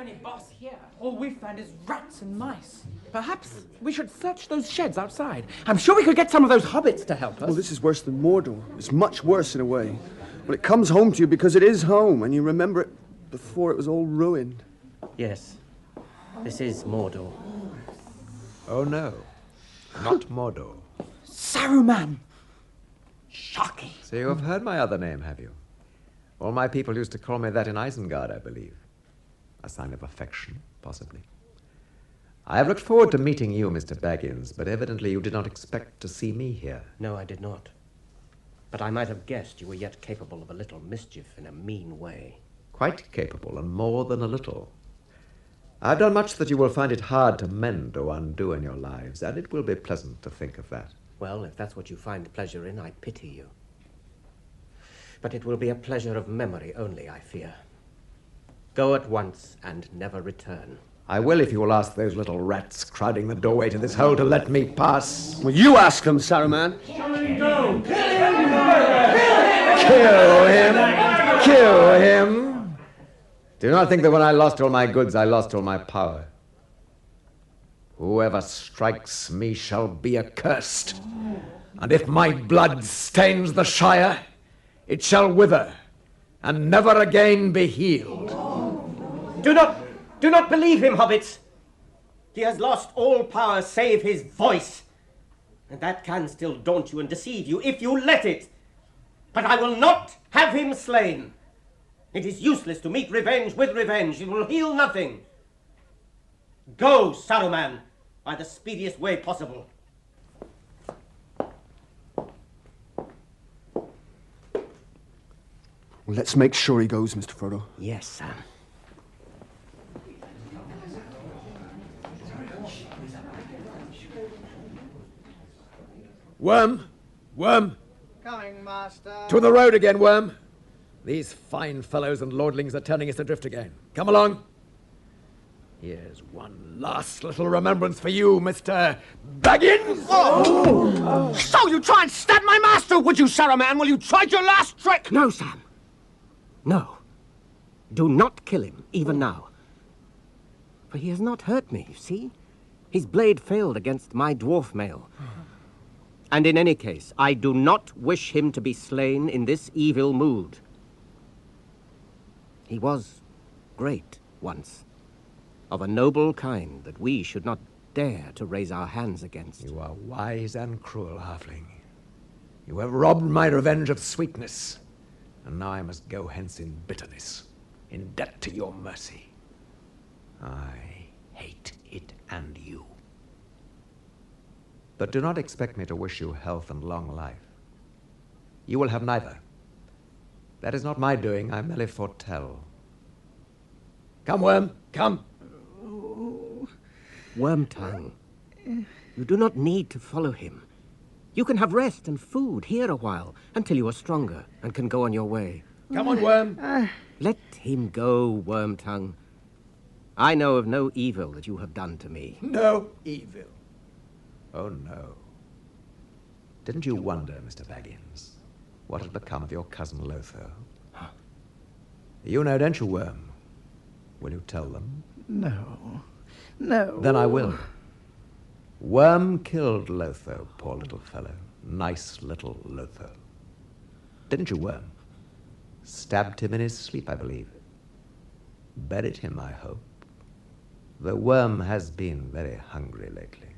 any boss here. All we find is rats and mice. Perhaps we should search those sheds outside. I'm sure we could get some of those hobbits to help us. Well, this is worse than Mordor. It's much worse in a way. Well, it comes home to you because it is home, and you remember it before it was all ruined. Yes, this is Mordor. Oh, no. Not Mordor. Saruman! Shocking. So you have heard my other name, have you? All my people used to call me that in Isengard, I believe. A sign of affection, possibly. I have looked forward to meeting you, Mr. Baggins, but evidently you did not expect to see me here. No, I did not. But I might have guessed you were yet capable of a little mischief in a mean way. Quite capable, and more than a little. I've done much that you will find it hard to mend or undo in your lives, and it will be pleasant to think of that. Well, if that's what you find pleasure in, I pity you. But it will be a pleasure of memory only, I fear. Go at once and never return. I will if you will ask those little rats crowding the doorway to this hole to let me pass. Well, you ask them, Saruman. Kill him! Kill him! Do not think that when I lost all my goods, I lost all my power. Whoever strikes me shall be accursed. And if my blood stains the Shire, it shall wither and never again be healed. Do not believe him, hobbits. He has lost all power save his voice. And that can still daunt you and deceive you if you let it. But I will not have him slain. It is useless to meet revenge with revenge. It will heal nothing. Go, Saruman, by the speediest way possible. Well, let's make sure he goes, Mr. Frodo. Yes, Sam. Worm! Worm! Coming, master. To the road again, Worm! These fine fellows and lordlings are turning us adrift again. Come along! Here's one last little remembrance for you, Mr. Baggins! Oh. So you try and stab my master, would you, Saruman? Will you try your last trick? No, Sam. No. Do not kill him, even now. For he has not hurt me, you see? His blade failed against my dwarf mail. And in any case, I do not wish him to be slain in this evil mood. He was great once, of a noble kind that we should not dare to raise our hands against. You are wise and cruel, halfling. You have robbed my revenge of sweetness, and now I must go hence in bitterness, in debt to your mercy. I hate it and you. But do not expect me to wish you health and long life. You will have neither. That is not my doing, I merely foretell. Come, Worm, come! Wormtongue, you do not need to follow him. You can have rest and food here a while, until you are stronger and can go on your way. Come on, Worm! Let him go, Wormtongue. I know of no evil that you have done to me. No evil. Oh, no. Didn't you wonder, Mr. Baggins, what had become of your cousin Lothar? Huh? You know, don't you, Worm? Will you tell them? No. No. Then I will. Worm killed Lothar, poor little fellow. Nice little Lothar. Didn't you, Worm? Stabbed him in his sleep, I believe. Buried him, I hope. The Worm has been very hungry lately.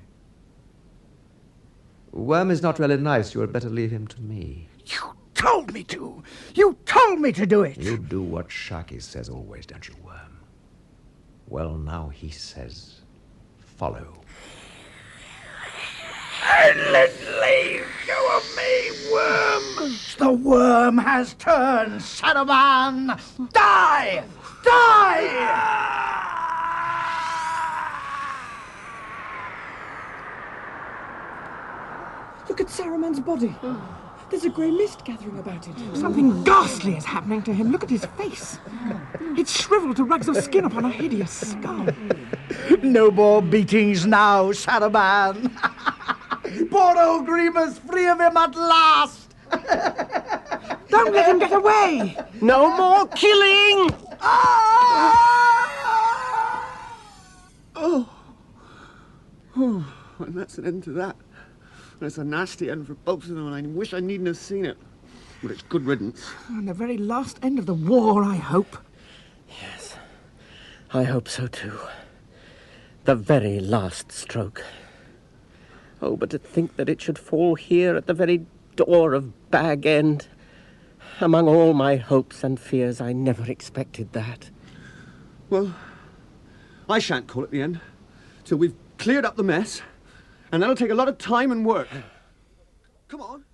Worm is not really nice. You had better leave him to me. You told me to. You told me to do it. You do what Sharky says always, don't you, Worm? Well, now he says, follow. And let go of me, worm. The worm has turned, Saruman. Die! Die! Look at Saruman's body. There's a grey mist gathering about it. Something ghastly is happening to him. Look at his face. It's shriveled to rags of skin upon a hideous skull. No more beatings now, Saruman. Poor old Grima's free of him at last. Don't let him get away. No more killing! Ah! It's an end to that. And it's a nasty end for both of them, and I wish I needn't have seen it. But it's good riddance. And the very last end of the war, I hope. Yes, I hope so too. The very last stroke. Oh, but to think that it should fall here at the very door of Bag End. Among all my hopes and fears, I never expected that. Well, I shan't call it the end till we've cleared up the mess, and that'll take a lot of time and work. Come on.